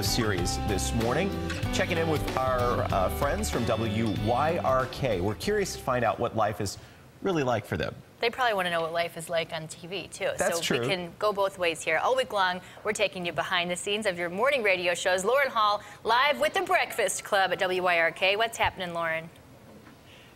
Series this morning, checking in with our friends from WYRK. We're curious to find out what life is really like for them. They probably want to know what life is like on TV, too. That's true. We can go both ways here. All week long, we're taking you behind the scenes of your morning radio shows. Lauren Hall, live with The Breakfast Club at WYRK. What's happening, Lauren?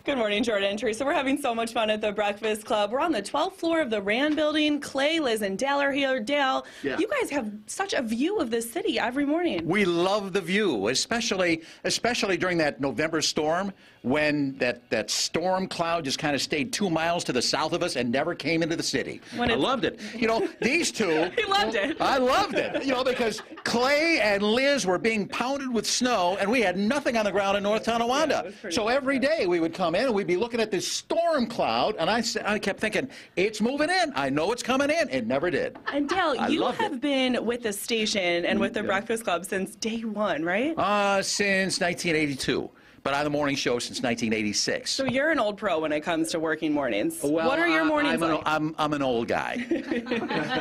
Good morning, Jordan and Teresa. We're having so much fun at the Breakfast Club. We're on the 12th floor of the Rand building. Clay, Liz, and Dale are here. Dale, you guys have such a view of the city every morning. We love the view, especially during that November storm when that storm cloud just kind of stayed 2 miles to the south of us and never came into the city. I loved it. You know, these two. He loved it. I loved it. You know, because Clay and Liz were being pounded with snow and we had nothing on the ground in North Tonawanda. So every day we would come in and we'd be looking at this storm cloud, and I kept thinking, it's moving in. I know it's coming in. It never did. And Dale, you have been with the station and with the Breakfast Club since day one, right? Since 1982. But on the morning show since 1986. So you're an old pro when it comes to working mornings. Well, what are your mornings like? I'm an old guy.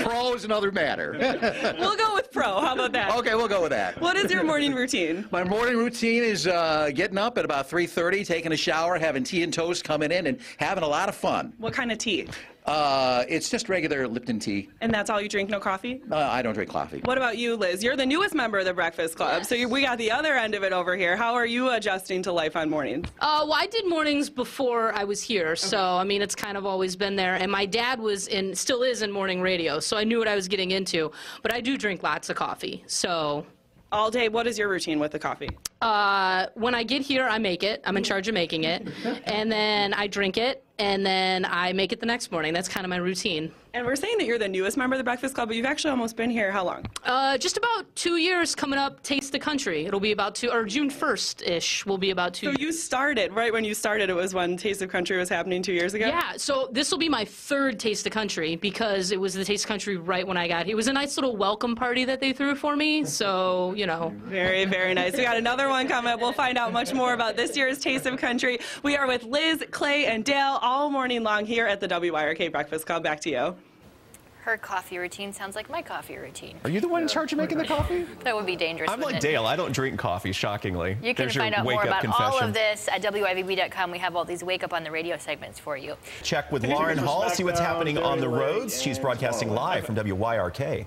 Pro is another matter. We'll go with pro. How about that? Okay, we'll go with that. What is your morning routine? My morning routine is getting up at about 3:30, taking a shower, having tea and toast, coming in, and having a lot of fun. What kind of tea? It's just regular Lipton tea. And that's all you drink, no coffee? I don't drink coffee. What about you, Liz? You're the newest member of the Breakfast Club, so we got the other end of it over here. How are you adjusting to life on mornings? Well, I did mornings before I was here, so I mean, it's kind of always been there. And my dad still is in morning radio, so I knew what I was getting into. But I do drink lots of coffee, so. All day, what is your routine with the coffee? When I get here, I make it. I'm in charge of making it. And then I drink it, and then I make it the next morning. That's kind of my routine. And we're saying that you're the newest member of the Breakfast Club, but you've actually almost been here how long? Just about 2 years coming up, Taste the Country. It'll be about June 1st-ish will be about 2 years. So you started, right when you started, it was when Taste the Country was happening 2 years ago? Yeah, so this will be my third Taste the Country because it was the Taste the Country right when I got here. It was a nice little welcome party that they threw for me, so, you know. Very, very nice. We got another one coming up. We'll find out much more about this year's Taste of Country. We are with Liz, Clay, and Dale all morning long here at the WYRK Breakfast Club. Back to you. Her coffee routine sounds like my coffee routine. Are you the one in charge of making the coffee? That would be dangerous. I'm like Dale. I don't drink coffee, shockingly. You can find out more about all of this at WIVB.com. We have all these Wake Up on the Radio segments for you. Check with Lauren Hall, see what's happening on the roads. She's broadcasting live from WYRK.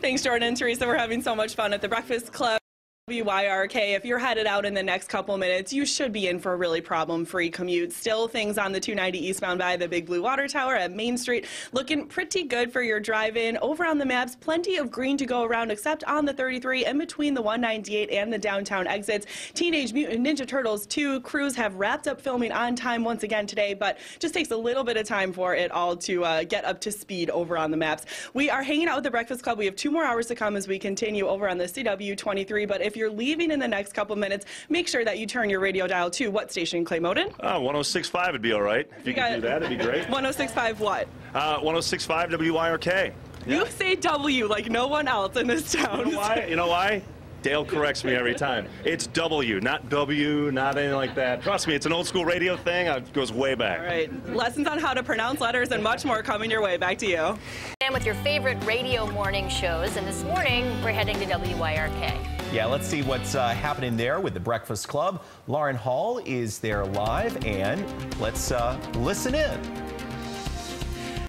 Thanks, Jordan and Teresa. We're having so much fun at the Breakfast Club. WYRK. If you're headed out in the next couple minutes, you should be in for a really problem-free commute. Still, things on the 290 eastbound by the Big Blue Water Tower at Main Street looking pretty good for your drive-in. Over on the maps, plenty of green to go around, except on the 33 in between the 198 and the downtown exits. Teenage Mutant Ninja Turtles 2 crews have wrapped up filming on time once again today, but just takes a little bit of time for it all to get up to speed over on the maps. We are hanging out with the Breakfast Club. We have 2 more hours to come as we continue over on the CW23, but if you're leaving in the next couple minutes, make sure that you turn your radio dial to what station, Clay Moden? 106.5 would be all right. If you could do that, it'd be great. 106.5 what? 106.5 WYRK. Yeah. You say W like no one else in this town. You know why? You know why? Dale corrects me every time. It's W, not W, not anything like that. Trust me, it's an old school radio thing. It goes way back. All right. Lessons on how to pronounce letters and much more coming your way. Back to you. And with your favorite radio morning shows, and this morning we're heading to WYRK. Yeah, let's see what's happening there with the Breakfast Club. Lauren Hall is there live, and let's listen in.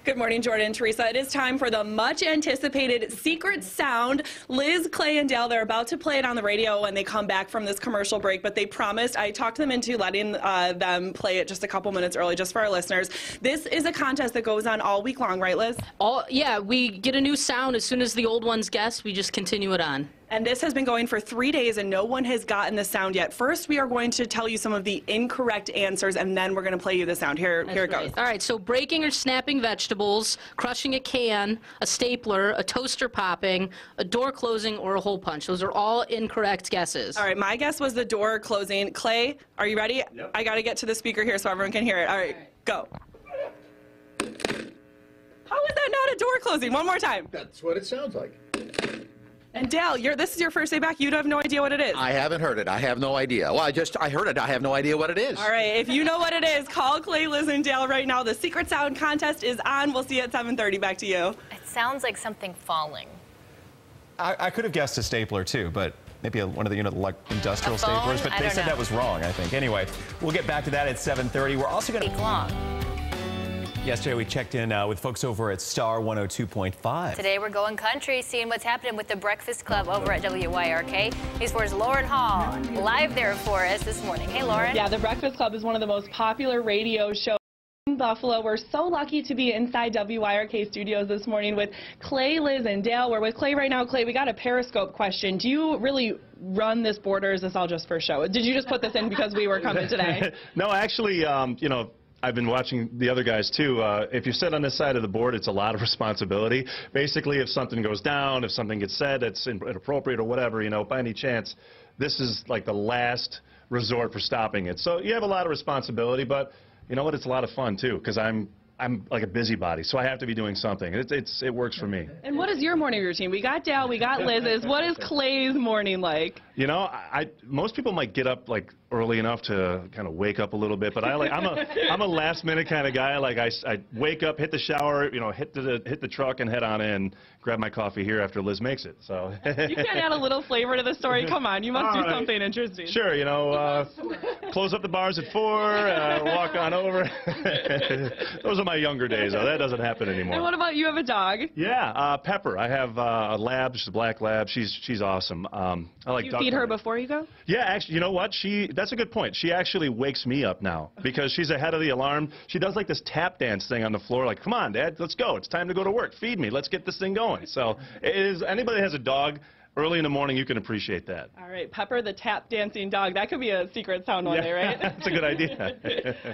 Good morning, Jordan and Teresa. It is time for the much-anticipated secret sound. Liz, Clay, and Dale, they're about to play it on the radio when they come back from this commercial break, but they promised, I talked them into letting them play it just a couple minutes early, just for our listeners. This is a contest that goes on all week long, right, Liz? Yeah, we get a new sound. As soon as the old ones guess, we just continue it on. And this has been going for 3 days, and no one has gotten the sound yet. First, we are going to tell you some of the incorrect answers, and then we're going to play you the sound. Here it goes. All right, so breaking or snapping vegetables, crushing a can, a stapler, a toaster popping, a door closing, or a hole punch. Those are all incorrect guesses. All right, my guess was the door closing. Clay, are you ready? Yep. I got to get to the speaker here so everyone can hear it. All right, go. How is that not a door closing? One more time. That's what it sounds like. And Dale, this is your first day back. You have no idea what it is. I haven't heard it. I have no idea. Well, I heard it. I have no idea what it is. All right. If you know what it is, call Clay, Liz, and Dale right now. The Secret Sound contest is on. We'll see you at 7:30. Back to you. It sounds like something falling. I could have guessed a stapler too, but maybe one of the industrial staplers. But they said that was wrong, I think. Anyway, we'll get back to that at 7:30. We're also going to. Yesterday, we checked in with folks over at Star 102.5. Today, we're going country, seeing what's happening with the Breakfast Club over at WYRK. News 4's Lauren Hall, live there for us this morning. Hey, Lauren. Yeah, the Breakfast Club is one of the most popular radio shows in Buffalo. We're so lucky to be inside WYRK studios this morning with Clay, Liz, and Dale. We're with Clay right now. Clay, we got a Periscope question. Do you really run this board, or is this all just for show? Did you just put this in because we were coming today? No, actually, you know, I've been watching the other guys too. If you sit on this side of the board, it's a lot of responsibility. Basically, if something goes down, if something gets said that's inappropriate or whatever, you know, by any chance, this is like the last resort for stopping it. So you have a lot of responsibility, but you know what? It's a lot of fun too, because I'm like a busybody, so I have to be doing something. It works for me. And what is your morning routine? We got Dale, we got Liz's. What is Clay's morning like? You know, most people might get up like early enough to kind of wake up a little bit, but I'm a last minute kind of guy. Like I wake up, hit the shower, you know, hit the truck and head on in, grab my coffee here after Liz makes it. So you can't add a little flavor to the story. Come on, you must do something interesting. Sure, you know, close up the bars at 4, walk on over. Those are my younger days, though. That doesn't happen anymore. And what about you? Have a dog? Yeah, Pepper. I have a lab. She's a black lab. She's awesome. I like. You feed her before you go? Yeah, actually, you know what? That's a good point. She actually wakes me up now because she's ahead of the alarm. She does like this tap dance thing on the floor, like, come on, Dad, let's go. It's time to go to work. Feed me. Let's get this thing going. So anybody that has a dog, early in the morning, you can appreciate that. All right, Pepper the tap dancing dog. That could be a secret sound one day, right? That's a good idea.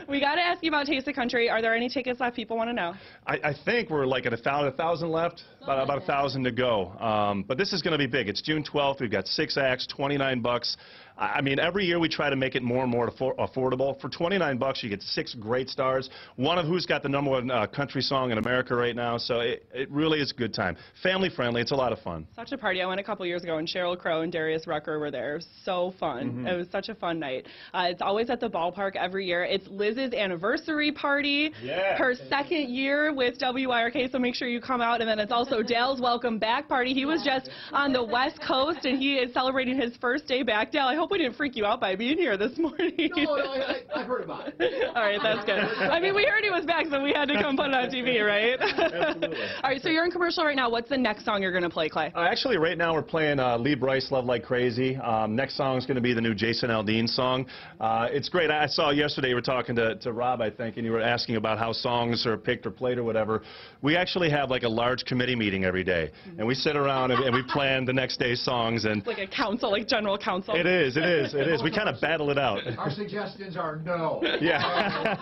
We got to ask you about Taste of Country. Are there any tickets left? People want to know. I think we're like at 1,000 left, about 1,000 to go. But this is going to be big. It's June 12th. We've got 6 acts, $29. I mean, every year we try to make it more and more affordable. For $29, you get 6 great stars, one of who's got the #1 country song in America right now. So it really is a good time. Family friendly. It's a lot of fun. Such a party. I went a couple years ago, and Sheryl Crow and Darius Rucker were there. It was so fun. Mm-hmm. It was such a fun night. It's always at the ballpark every year. It's Liz's anniversary party, her 2nd year with WYRK, so make sure you come out. And then it's also Dale's welcome back party. He was just on the West Coast, and he is celebrating his first day back. Dale, I hope we didn't freak you out by being here this morning. No, I heard about it. All right, that's good. I mean, we heard he was back, so we had to come put it on TV, right? Absolutely. All right, so you're in commercial right now. What's the next song you're going to play, Clay? Actually, right now we're playing Lee Brice, Love Like Crazy. Next song is going to be the new Jason Aldean song. It's great. I saw yesterday you were talking to Rob, I think, and you were asking about how songs are picked or played or whatever. We actually have like a large committee meeting every day, and we sit around and we plan the next day's songs. And it's like a council, like general council. It is. We kind of battle it out. Our suggestions are no. Yeah.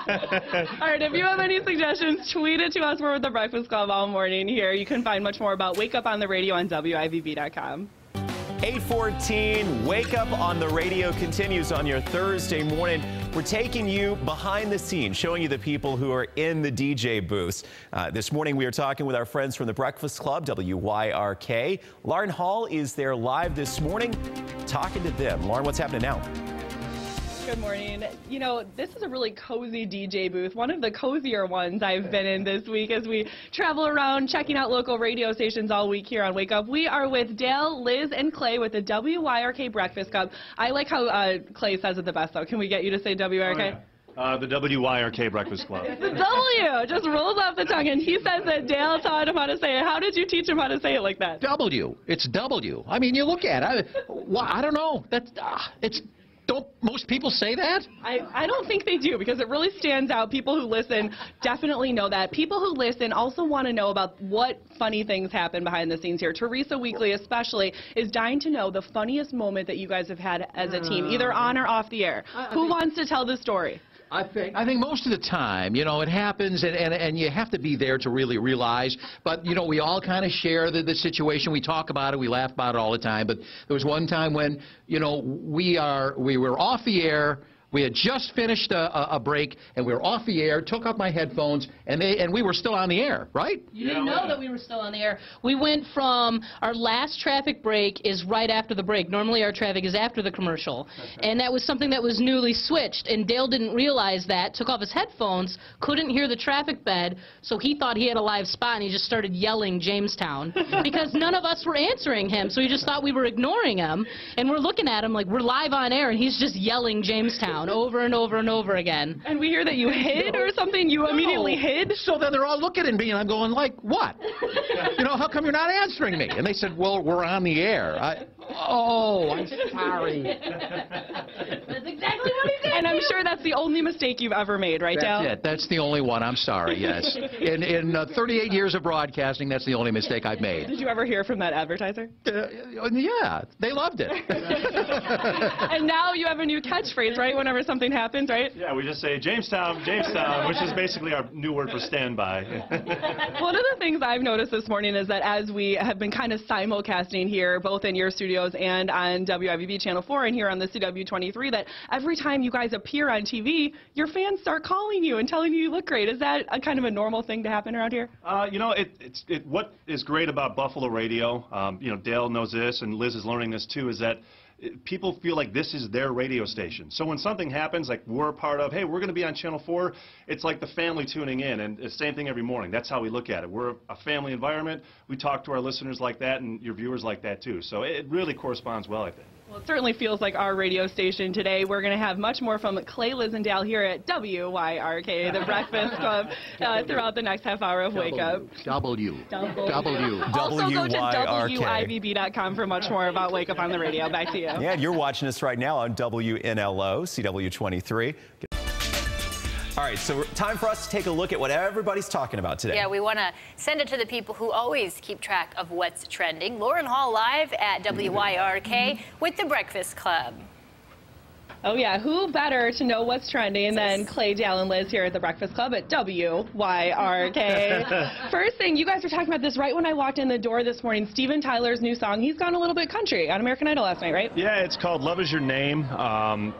All right, if you have any suggestions, tweet it to us. We're with the Breakfast Club all morning here. You can find much more about Wake Up on the Radio on WIVB.com. 8:14, Wake Up on the Radio continues on your Thursday morning. We're taking you behind the scenes, showing you the people who are in the DJ booths. This morning, we are talking with our friends from the Breakfast Club, WYRK. Lauren Hall is there live this morning, talking to them. Lauren, what's happening now? Good morning. You know, this is a really cozy DJ booth, one of the cozier ones I've been in this week as we travel around checking out local radio stations all week here on Wake Up. We are with Dale, Liz, and Clay with the WYRK Breakfast Club. I like how Clay says it the best, though. Can we get you to say WYRK? Oh, yeah. The WYRK Breakfast Club. The W just rolls off the tongue, and he says that Dale taught him how to say it. How did you teach him how to say it like that? W. It's W. I mean, you look at it. I don't know. Don't most people say that? I don't think they do, because it really stands out. People who listen definitely know that. People who listen also want to know about what funny things happen behind the scenes here. Teresa Weekly especially is dying to know the funniest moment that you guys have had as a team, either on or off the air. Who wants to tell the story? I think most of the time, you know, it happens, and you have to be there to really realize. But, you know, we all kind of share the situation. We talk about it. We laugh about it all the time. But there was one time when, you know, we were off the air We had just finished a break, and we were off the air, took off my headphones, and we were still on the air, right? You didn't know that we were still on the air. We went from our last traffic break is right after the break. Normally our traffic is after the commercial. And that was something that was newly switched. And Dale didn't realize that, took off his headphones, couldn't hear the traffic bed, so he thought he had a live spot, and he just started yelling Jamestown because none of us were answering him. So he just thought we were ignoring him. And we're looking at him like we're live on air, and he's just yelling Jamestown over and over and over again. And we hear that you hid or something. You immediately hid. So then they're all looking at me, and I'm going like, what? You know, how come you're not answering me? And they said, well, we're on the air. I'm sorry. That's exactly what he did. And I'm sure that's the only mistake you've ever made, right, Dale? That's it. That's the only one. I'm sorry, yes. In 38 years of broadcasting, that's the only mistake I've made. Did you ever hear from that advertiser? Yeah, they loved it. And now you have a new catchphrase, right, whenever something happens, right? Yeah, we just say Jamestown, Jamestown, which is basically our new word for standby. One of the things I've noticed this morning is that as we have been kind of simulcasting here, both in your studios and on WIVB Channel 4 and here on the CW23, that every time you guys appear on TV, your fans start calling you and telling you look great. Is that a kind of a normal thing to happen around here? You know, what is great about Buffalo radio, you know, Dale knows this and Liz is learning this too, is that people feel like this is their radio station. So when something happens, like we're a part of, hey, we're going to be on Channel 4, it's like the family tuning in, and it's the same thing every morning. That's how we look at it. We're a family environment. We talk to our listeners like that, and your viewers like that too. So it really corresponds well, I think. Well, it certainly feels like our radio station today. We're going to have much more from Clay, Liz, and Dale here at WYRK, the Breakfast Club, throughout the next half hour of Wake Up. W. Also go to WIVB.com for much more about Wake Up on the radio. Back to you. Yeah, you're watching us right now on WNLO, CW23. All right, so time for us to take a look at what everybody's talking about today. Yeah, we want to send it to the people who always keep track of what's trending. Lauren Hall live at WYRK with the Breakfast Club. Oh, yeah. Who better to know what's trending than Clay, Dale, and Liz here at the Breakfast Club at WYRK. First thing, you guys were talking about this right when I walked in the door this morning. Steven Tyler's new song. He's gone a little bit country on American Idol last night, right? Yeah, it's called Love Is Your Name.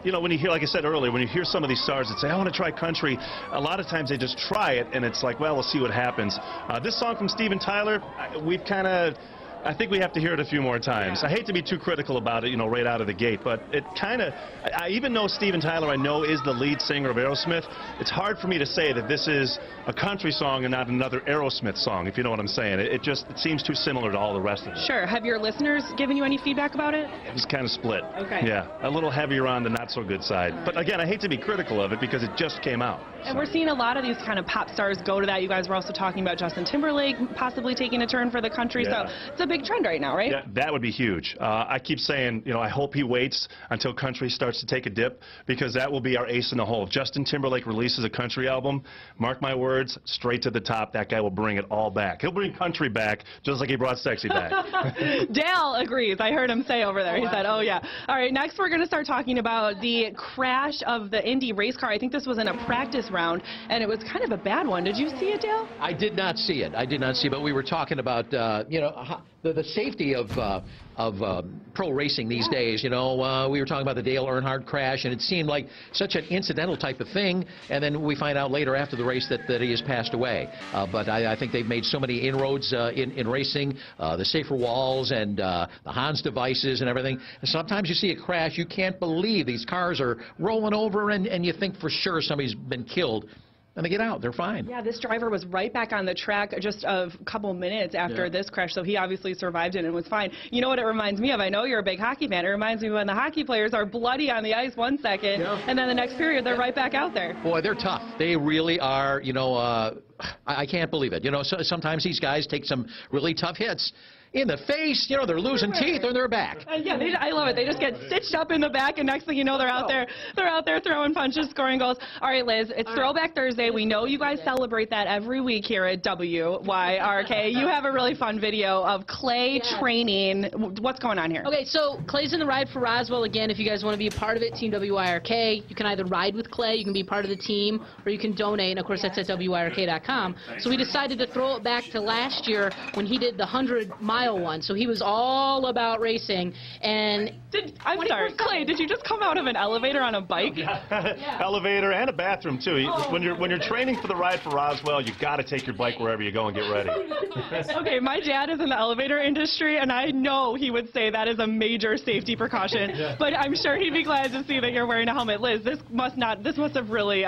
You know, when you hear, like I said earlier, when you hear some of these stars that say, I want to try country, a lot of times they just try it, and it's like, well, we'll see what happens. This song from Steven Tyler, we've kind of... I think we have to hear it a few more times. Yeah. I hate to be too critical about it, you know, right out of the gate, but it kind of, I even though Steven Tyler I know is the lead singer of Aerosmith, it's hard for me to say that this is a country song and not another Aerosmith song, if you know what I'm saying. It seems too similar to all the rest of it. Sure. Have your listeners given you any feedback about it? It was kind of split. Okay. Yeah, a little heavier on the not so good side. But again, I hate to be critical of it because it just came out. And we're seeing a lot of these kind of pop stars go to that. You guys were also talking about Justin Timberlake possibly taking a turn for the country. Yeah. So it's a big trend right now, right? Yeah, that would be huge. I keep saying, you know, I hope he waits until country starts to take a dip because that will be our ace in the hole. If Justin Timberlake releases a country album, mark my words, straight to the top, that guy will bring it all back. He'll bring country back just like he brought sexy back. Dale agrees. I heard him say over there. He said, oh, yeah. All right, next we're going to start talking about the crash of the Indy race car. I think this was in a practice round, and it was kind of a bad one. Did you see it, Dale? I did not see it. I did not see it, but we were talking about, you know, the safety of pro racing these days. You know, we were talking about the Dale Earnhardt crash, and it seemed like such an incidental type of thing, and then we find out later after the race that he has passed away. But I think they've made so many inroads in racing, the safer walls and the Hans devices and everything. And sometimes you see a crash, you can't believe these cars are rolling over, and you think for sure somebody's been killed. And they get out. They're fine. Yeah, this driver was right back on the track just a couple minutes after this crash, so he obviously survived it and was fine. You know what it reminds me of? I know you're a big hockey fan. It reminds me when the hockey players are bloody on the ice 1 second, and then the next period they're right back out there. Boy, they're tough. They really are, you know, I can't believe it. You know, so sometimes these guys take some really tough hits. In the face, you know, they're losing teeth on their back. Yeah, I love it. They just get stitched up in the back, and next thing you know, they're out there throwing punches, scoring goals. All right, Liz, it's Throwback Thursday. We know you guys celebrate that every week here at WYRK. You have a really fun video of Clay training. What's going on here? Okay, so Clay's in the Ride for Roswell. Again, if you guys want to be a part of it, Team WYRK, you can either ride with Clay, you can be part of the team, or you can donate, and of course that's at WYRK.com. So we decided to throw it back to last year when he did the 100-mile 100-mile one. So he was all about racing. And I'm sorry, Clay, did you just come out of an elevator on a bike? Yeah. Elevator and a bathroom too. When you're training for the Ride for Roswell, you got to take your bike wherever you go and get ready. Okay, my dad is in the elevator industry, and I know he would say that is a major safety precaution. But I'm sure he'd be glad to see that you're wearing a helmet. Liz, this must have really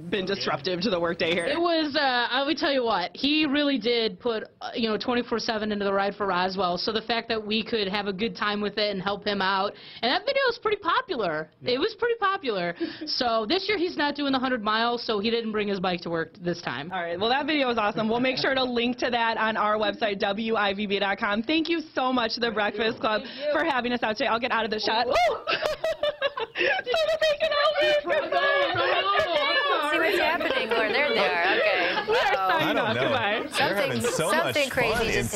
been disruptive to the workday here. It was. I would tell you what, he really did put 24/7 into the Ride for Roswell. So the fact that we could have a good time with it and help him out, and that video is pretty popular. Yeah. It was pretty popular. So this year he's not doing the 100 miles, so he didn't bring his bike to work this time. All right. Well, that video is awesome. We'll make sure to link to that on our website, WIVB.com. Thank you so much to the Breakfast Club for having us out today. I'll get out of the shot. See what's happening, Lauren. There they are. Okay. I don't know. They're having so much fun crazy.